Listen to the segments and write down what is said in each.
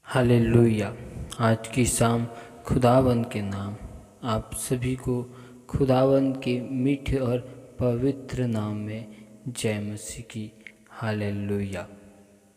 Hallelujah. आज की शाम खुदावंद के नाम आप सभी को खुदावंद के मीठे और पवित्र नाम में जय मसीह की। Hallelujah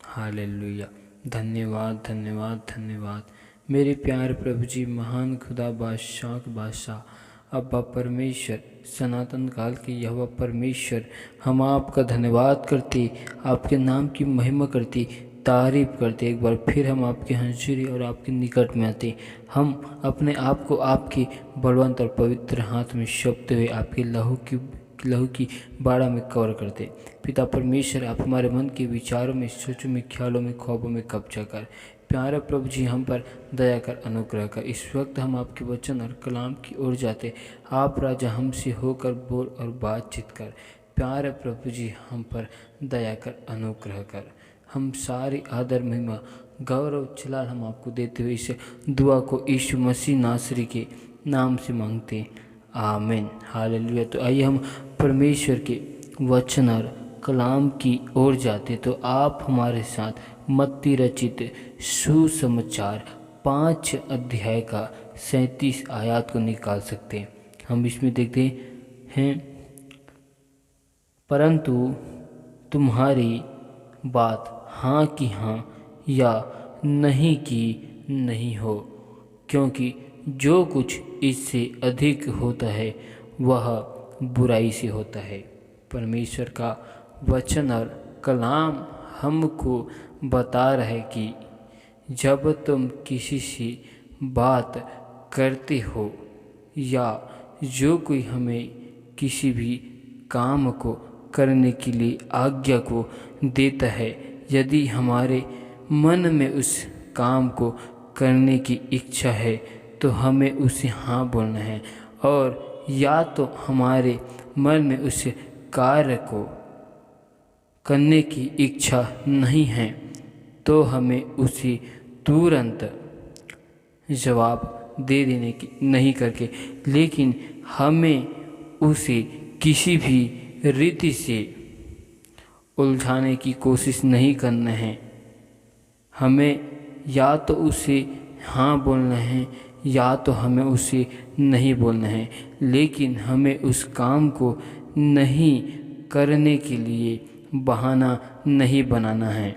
hallelujah. धन्यवाद धन्यवाद धन्यवाद मेरे प्यारे प्रभु जी, महान खुदा बादशाह के बादशाह अब्बा परमेश्वर, सनातन काल के यहोवा परमेश्वर, हम आपका धन्यवाद करते, आपके नाम की महिमा करते, तारीफ करते। एक बार फिर हम आपके हंसुरी और आपके निकट में आते। हम अपने आप को आपके बलवंत और पवित्र हाथ में सौंपते हुए आपके लहू की बाड़ा में कवर करते। पिता परमेश्वर, आप हमारे मन के विचारों में, सोचों में, ख्यालों में, ख्वाबों में कब्जा कर। प्यारे प्रभु जी, हम पर दया कर, अनुग्रह कर। इस वक्त हम आपके वचन और कलाम की ओर जाते। आप राजा हमसे होकर बोल और बातचीत कर। प्यारे प्रभु जी, हम पर दया कर, अनुग्रह कर। हम सारी आदर, महिमा, गौरव, जलाल हम आपको देते हुए इस दुआ को यीशु मसीह नासरी के नाम से मांगते, आमीन। हालेलुया। तो आइए हम परमेश्वर के वचन और कलाम की ओर जाते। तो आप हमारे साथ मत्ती रचित सुसमाचार 5 अध्याय का 37 आयत को निकाल सकते हैं। हम इसमें देखते हैं, परंतु तुम्हारी बात हाँ की हाँ या नहीं की नहीं हो, क्योंकि जो कुछ इससे अधिक होता है वह बुराई से होता है। परमेश्वर का वचन और कलाम हमको बता रहा है कि जब तुम किसी से बात करते हो या जो कोई हमें किसी भी काम को करने के लिए आज्ञा को देता है, यदि हमारे मन में उस काम को करने की इच्छा है तो हमें उसे हाँ बोलना है, और या तो हमारे मन में उस कार्य को करने की इच्छा नहीं है तो हमें उसे तुरंत जवाब दे देने की नहीं करके, लेकिन हमें उसे किसी भी रीति से उलझाने की कोशिश नहीं करना है। हमें या तो उसे हाँ बोलना है या तो हमें उसे नहीं बोलना है, लेकिन हमें उस काम को नहीं करने के लिए बहाना नहीं बनाना है,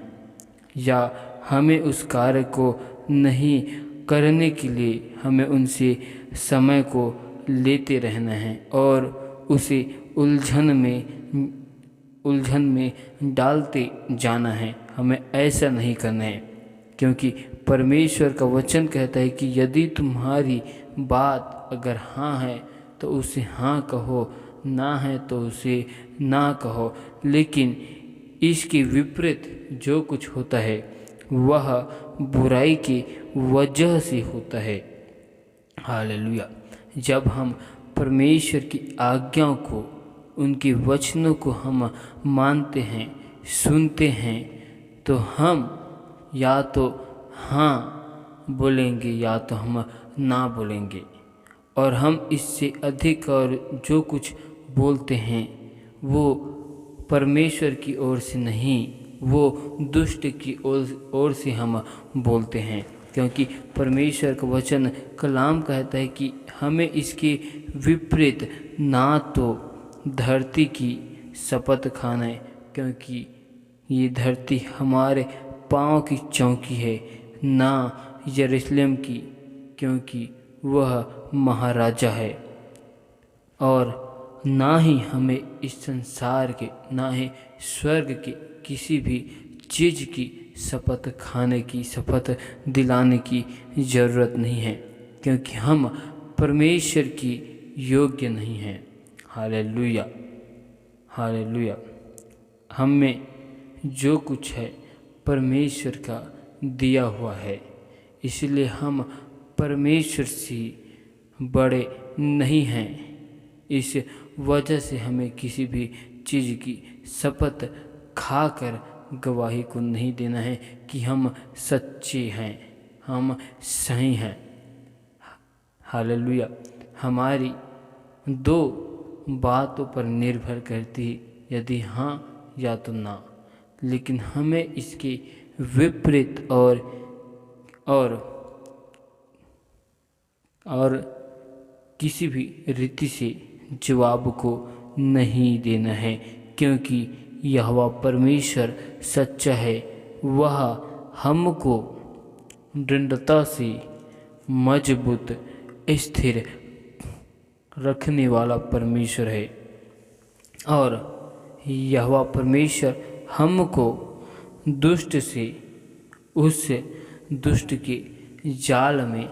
या हमें उस कार्य को नहीं करने के लिए हमें उनसे समय को लेते रहना है और उसे उलझन में डालते जाना है। हमें ऐसा नहीं करना है, क्योंकि परमेश्वर का वचन कहता है कि यदि तुम्हारी बात अगर हाँ है तो उसे हाँ कहो, ना है तो उसे ना कहो। लेकिन इसके विपरीत जो कुछ होता है वह बुराई की वजह से होता है। हालेलुया। जब हम परमेश्वर की आज्ञाओं को, उनके वचनों को हम मानते हैं, सुनते हैं, तो हम या तो हाँ बोलेंगे या तो हम ना बोलेंगे। और हम इससे अधिक और जो कुछ बोलते हैं वो परमेश्वर की ओर से नहीं, वो दुष्ट की ओर से हम बोलते हैं, क्योंकि परमेश्वर का वचन कलाम कहता है कि हमें इसके विपरीत ना तो धरती की शपथ खाना है, क्योंकि ये धरती हमारे पाँव की चौकी है, ना यरूशलेम की, क्योंकि वह महाराजा है। और ना ही हमें इस संसार के, ना ही स्वर्ग के किसी भी चीज़ की शपथ खाने की, शपथ दिलाने की ज़रूरत नहीं है, क्योंकि हम परमेश्वर की योग्य नहीं हैं। Hallelujah hallelujah. हम में जो कुछ है परमेश्वर का दिया हुआ है, इसलिए हम परमेश्वर से बड़े नहीं हैं। इस वजह से हमें किसी भी चीज़ की शपथ खाकर गवाही को नहीं देना है कि हम सच्चे हैं, हम सही हैं। हालेलुया। हमारी 2 बातों पर निर्भर करती है, यदि हाँ या तो ना, लेकिन हमें इसके विपरीत और और किसी भी रीति से जवाब को नहीं देना है, क्योंकि यहोवा परमेश्वर सच्चा है। वह हमको दृढ़ता से मजबूत स्थिर रखने वाला परमेश्वर है, और यहोवा परमेश्वर हमको दुष्ट से, उस दुष्ट के जाल में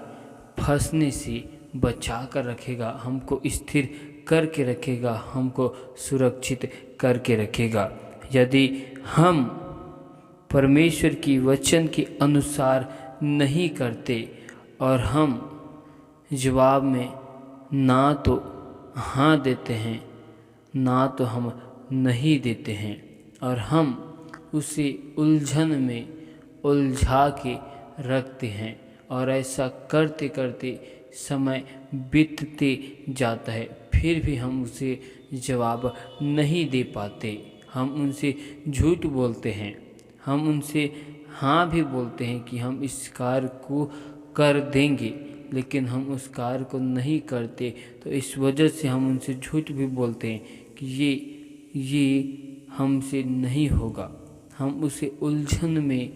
फंसने से बचा कर रखेगा, हमको स्थिर करके रखेगा, हमको सुरक्षित करके रखेगा। यदि हम परमेश्वर की वचन के अनुसार नहीं करते और हम जवाब में ना तो हाँ देते हैं, ना तो हम नहीं देते हैं, और हम उसे उलझन में उलझा के रखते हैं, और ऐसा करते करते समय बीतते जाता है, फिर भी हम उसे जवाब नहीं दे पाते। हम उनसे झूठ बोलते हैं, हम उनसे हाँ भी बोलते हैं कि हम इस कार्य को कर देंगे, लेकिन हम उस कार्य को नहीं करते। तो इस वजह से हम उनसे झूठ भी बोलते हैं कि ये हमसे नहीं होगा। हम उसे उलझन में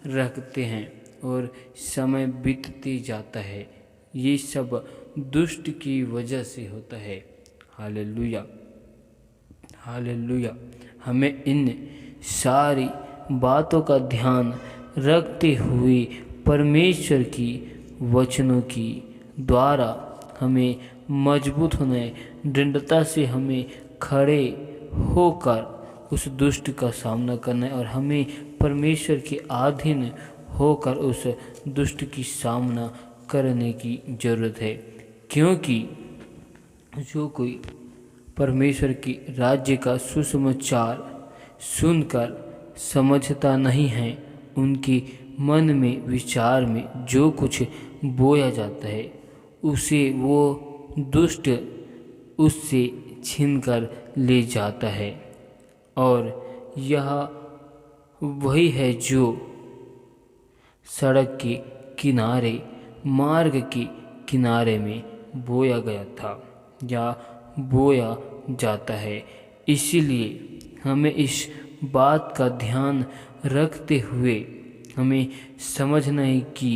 रखते हैं और समय बीतते जाता है। ये सब दुष्ट की वजह से होता है। Hallelujah, hallelujah. हमें इन सारी बातों का ध्यान रखते हुए परमेश्वर की वचनों की द्वारा हमें मजबूत होना है। दृढ़ता से हमें खड़े होकर उस दुष्ट का सामना करना है, और हमें परमेश्वर के अधीन होकर उस दुष्ट की सामना करने की ज़रूरत है। क्योंकि जो कोई परमेश्वर के राज्य का सुसमाचार सुनकर समझता नहीं है, उनके मन में विचार में जो कुछ बोया जाता है, उसे वो दुष्ट उससे छीनकर ले जाता है। और यह वही है जो सड़क के किनारे, मार्ग के किनारे में बोया गया था या बोया जाता है। इसीलिए हमें इस बात का ध्यान रखते हुए हमें समझना है कि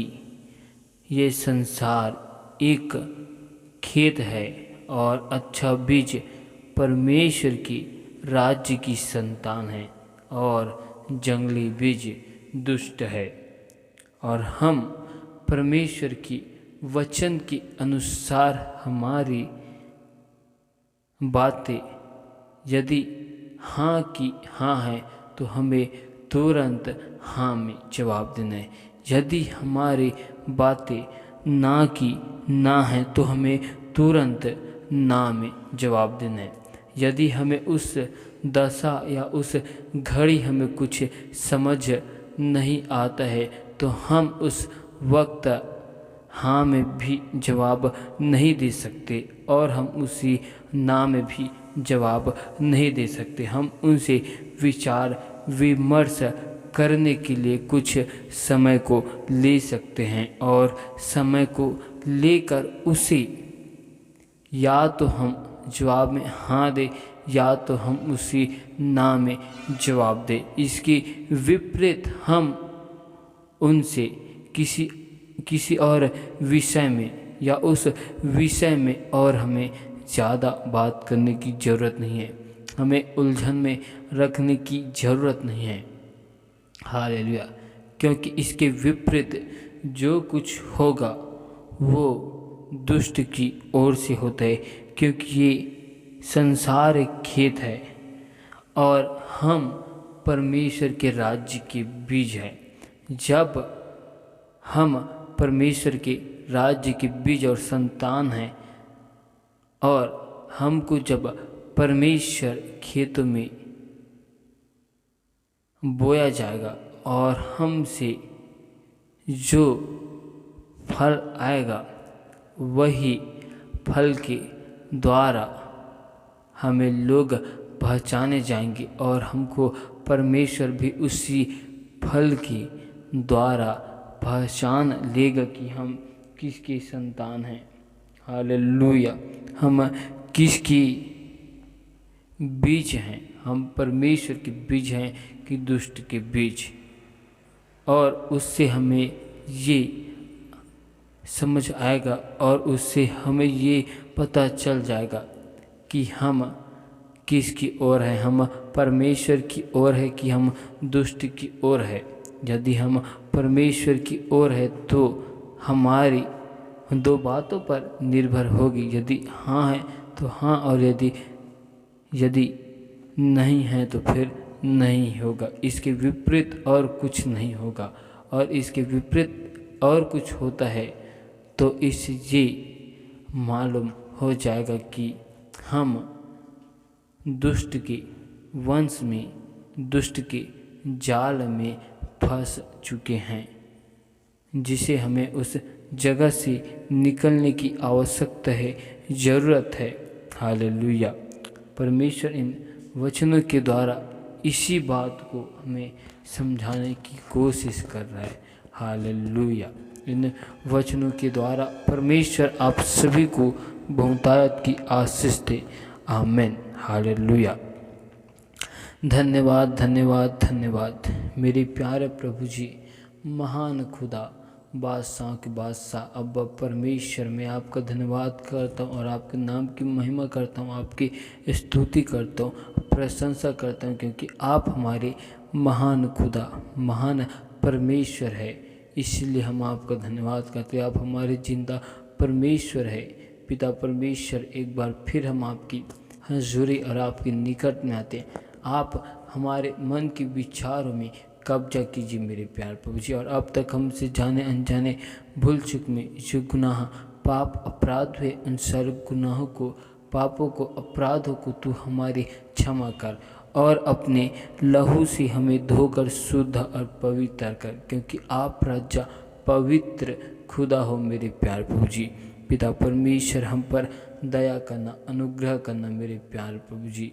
ये संसार एक खेत है, और अच्छा बीज परमेश्वर की राज्य की संतान है, और जंगली बीज दुष्ट है। और हम परमेश्वर की वचन के अनुसार हमारी बातें यदि हाँ की हाँ है, तो हमें तुरंत हाँ में जवाब देना है। यदि हमारी बातें ना की ना है, तो हमें तुरंत ना में जवाब देना है। यदि हमें उस दशा या उस घड़ी हमें कुछ समझ नहीं आता है, तो हम उस वक्त हाँ में भी जवाब नहीं दे सकते, और हम उसी ना में भी जवाब नहीं दे सकते। हम उनसे विचार विमर्श करने के लिए कुछ समय को ले सकते हैं, और समय को लेकर उसे या तो हम जवाब में हाँ दें, या तो हम उसी ना में जवाब दें। इसके विपरीत हम उनसे किसी और विषय में या उस विषय में और हमें ज़्यादा बात करने की ज़रूरत नहीं है, हमें उलझन में रखने की ज़रूरत नहीं है। हालेलुया। क्योंकि इसके विपरीत जो कुछ होगा वो दुष्ट की ओर से होता है, क्योंकि ये संसार एक खेत है और हम परमेश्वर के राज्य के बीज हैं। जब हम परमेश्वर के राज्य के बीज और संतान हैं, और हमको जब परमेश्वर खेतों में बोया जाएगा और हमसे जो फल आएगा वही फल के द्वारा हमें लोग पहचाने जाएंगे, और हमको परमेश्वर भी उसी फल के द्वारा पहचान लेगा कि हम किसके संतान हैं। हालेलुया। हम किसकी बीज हैं, हम परमेश्वर के बीज हैं कि दुष्ट के बीज। और उससे हमें ये समझ आएगा और उससे हमें ये पता चल जाएगा कि हम किसकी ओर है, हम परमेश्वर की ओर है कि हम दुष्ट की ओर है। यदि हम परमेश्वर की ओर है तो हमारी दो बातों पर निर्भर होगी, यदि हाँ है तो हाँ, और यदि नहीं है तो फिर नहीं होगा। इसके विपरीत और कुछ नहीं होगा। और इसके विपरीत और कुछ होता है तो इससे ये मालूम हो जाएगा कि हम दुष्ट के वंश में, दुष्ट के जाल में फंस चुके हैं, जिसे हमें उस जगह से निकलने की आवश्यकता है, ज़रूरत है। हालेलुया। परमेश्वर इन वचनों के द्वारा इसी बात को हमें समझाने की कोशिश कर रहा है। हालेलुया। इन वचनों के द्वारा परमेश्वर आप सभी को बहुतायत की आशीष दे। आमीन। हालेलुया। धन्यवाद धन्यवाद धन्यवाद मेरे प्यारे प्रभु जी, महान खुदा, बादशाह के बादशाह अब्बा परमेश्वर, मैं आपका धन्यवाद करता हूँ और आपके नाम की महिमा करता हूँ, आपकी स्तुति करता हूँ, प्रशंसा करता हूँ, क्योंकि आप हमारे महान खुदा, महान परमेश्वर है। इसलिए हम आपका धन्यवाद करते हैं। आप हमारे जिंदा परमेश्वर है। पिता परमेश्वर, एक बार फिर हम आपकी हजूरी और आपके निकट में आते हैं। आप हमारे मन के विचारों में कब्जा कीजिए मेरे प्यार प्रभु जी। और अब तक हमसे जाने अनजाने भूल चूक में जो गुनाह, पाप, अपराध हुए, उन सारे गुनाहों को, पापों को, अपराधों को तू हमारी क्षमा कर और अपने लहू से हमें धोकर शुद्ध और पवित्र कर, क्योंकि आप राजा पवित्र खुदा हो मेरे प्यार प्रभु जी। पिता परमेश्वर, हम पर दया करना, अनुग्रह करना मेरे प्यार प्रभु जी।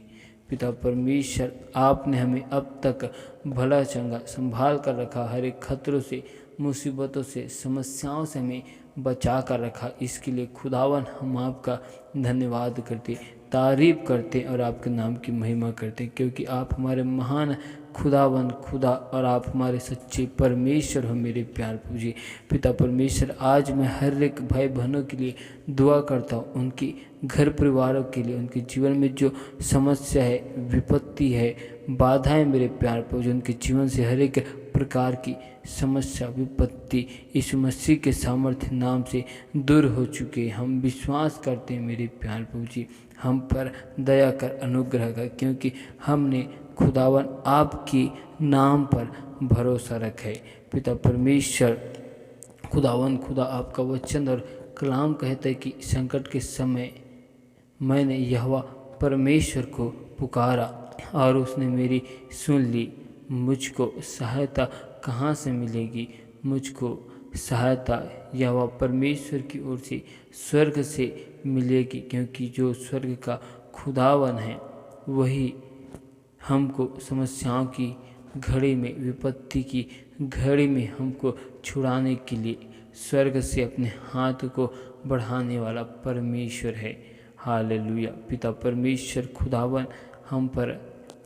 पिता परमेश्वर, आपने हमें अब तक भला चंगा संभाल कर रखा, हर एक खतरों से, मुसीबतों से, समस्याओं से हमें बचा कर रखा। इसके लिए खुदावन हम आपका धन्यवाद करते, तारीफ करते और आपके नाम की महिमा करते, क्योंकि आप हमारे महान खुदावन खुदा और आप हमारे सच्चे परमेश्वर हो मेरे प्यार प्रभु जी। पिता परमेश्वर, आज मैं हर एक भाई बहनों के लिए दुआ करता हूँ, उनकी घर परिवारों के लिए, उनके जीवन में जो समस्या है, विपत्ति है, बाधाएं मेरे प्यार प्रभु जी, उनके जीवन से हर एक प्रकार की समस्या, विपत्ति यीशु मसीह के सामर्थ्य नाम से दूर हो चुके। हम विश्वास करते हैं मेरे प्यार प्रभु जी, हम पर दया कर, अनुग्रह कर, क्योंकि हमने खुदावन आपके नाम पर भरोसा रखा है। पिता परमेश्वर, खुदावन खुदा, आपका वचन और कलाम कहता है कि संकट के समय मैंने यहोवा परमेश्वर को पुकारा और उसने मेरी सुन ली। मुझको सहायता कहाँ से मिलेगी? मुझको सहायता यहोवा परमेश्वर की ओर से, स्वर्ग से मिलेगी, क्योंकि जो स्वर्ग का खुदावन है वही हमको समस्याओं की घड़ी में, विपत्ति की घड़ी में हमको छुड़ाने के लिए स्वर्ग से अपने हाथ को बढ़ाने वाला परमेश्वर है। हालेलुया। पिता परमेश्वर खुदावन, हम पर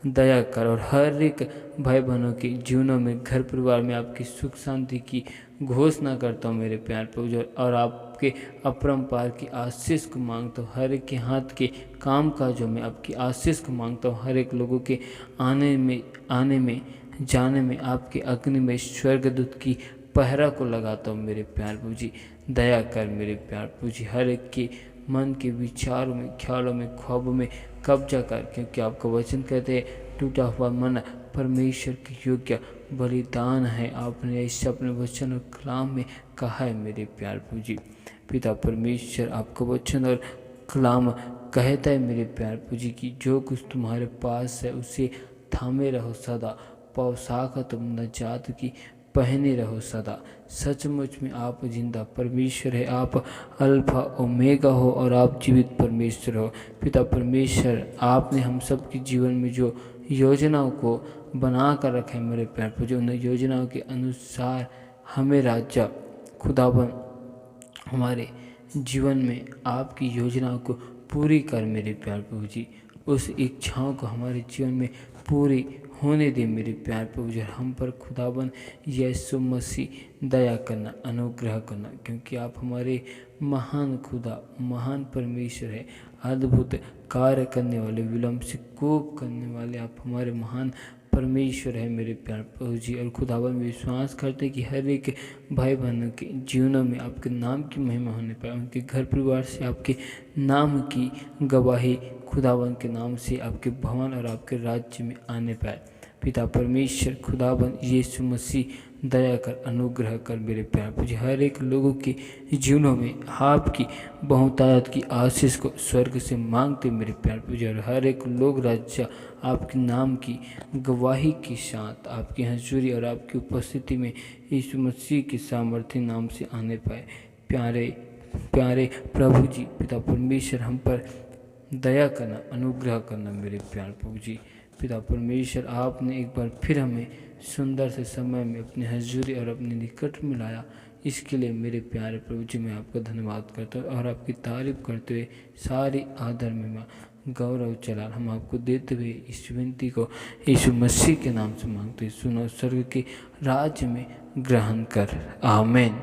दया कर और हर एक भाई बहनों के जीवनों में, घर परिवार में आपकी सुख शांति की घोषणा करता हूँ मेरे प्यार प्रभु, और आपके अपरंपार की आशीष को मांगता हूँ। हर एक के हाथ के काम काजों में आपकी आशीष को मांगता हूँ। हर एक लोगों के आने में जाने में आपके अग्नि में स्वर्गदूत की पहरा को लगाता हूँ मेरे प्यार प्रभु जी। दया कर मेरे प्यार प्रभु जी, हर एक के मन के विचारों में, ख्यालों में, ख्वाबों में कब्जा कर, क्योंकि आपका वचन कहते हैं टूटा हुआ मन परमेश्वर के योग्य बलिदान है। आपने ऐसे अपने वचन और कलाम में कहा है मेरे प्यार प्रभु जी। पिता परमेश्वर, आपका वचन और कलाम कहता है मेरे प्यार प्रभु जी कि जो कुछ तुम्हारे पास है उसे थामे रहो सदा, पौशाक तुम नजात की पहने रहो सदा। सचमुच में आप जिंदा परमेश्वर है, आप अल्फा ओमेगा हो और आप जीवित परमेश्वर हो। पिता परमेश्वर, आपने हम सब के जीवन में जो योजनाओं को बना कर रखा है मेरे प्यार प्रभु जी, उन योजनाओं के अनुसार हमें राजा खुदावन हमारे जीवन में आपकी योजनाओं को पूरी कर मेरे प्यार प्रभु जी। उस इच्छाओं को हमारे जीवन में पूरी होने दे मेरे प्यार प्रभु जी। हम पर खुदावन यीशु मसीह दया करना, अनुग्रह करना, क्योंकि आप हमारे महान खुदा, महान परमेश्वर है। अद्भुत कार्य करने वाले, विलम्ब से कोप करने वाले आप हमारे महान परमेश्वर है मेरे प्यार प्रभु जी। और खुदावन विश्वास करते कि हर एक भाई बहनों के जीवनों में आपके नाम की महिमा होने पाए, उनके घर परिवार से आपके नाम की गवाही खुदावन के नाम से आपके भवन और आपके राज्य में आने पाए। पिता परमेश्वर खुदावन यीशु मसीह दया कर, अनुग्रह कर मेरे प्यार प्रभु जी। हर एक लोगों के जीवनों में आपकी बहुतायत की आशीष को स्वर्ग से मांगते मेरे प्यार प्रभु जी। और हर एक लोग राज्य आपके नाम की गवाही के साथ आपकी हजूरी और आपकी उपस्थिति में यीशु मसीह के सामर्थ्य नाम से आने पाए। प्यारे प्यारे प्रभु जी, पिता परमेश्वर हम पर दया करना, अनुग्रह करना मेरे प्यार प्रभु जी। पिता परमेश्वर आपने एक बार फिर हमें सुंदर से समय में अपने हजूरी और अपने निकट में लाया, इसके लिए मेरे प्यारे प्रभु जी मैं आपका धन्यवाद करता हूँ और आपकी तारीफ करते हुए सारी आदर में गौरव चला हम आपको देते हुए इस विनती को यीशु मसीह के नाम से मांगते, सुनो स्वर्ग के राज्य में ग्रहण कर, आमीन।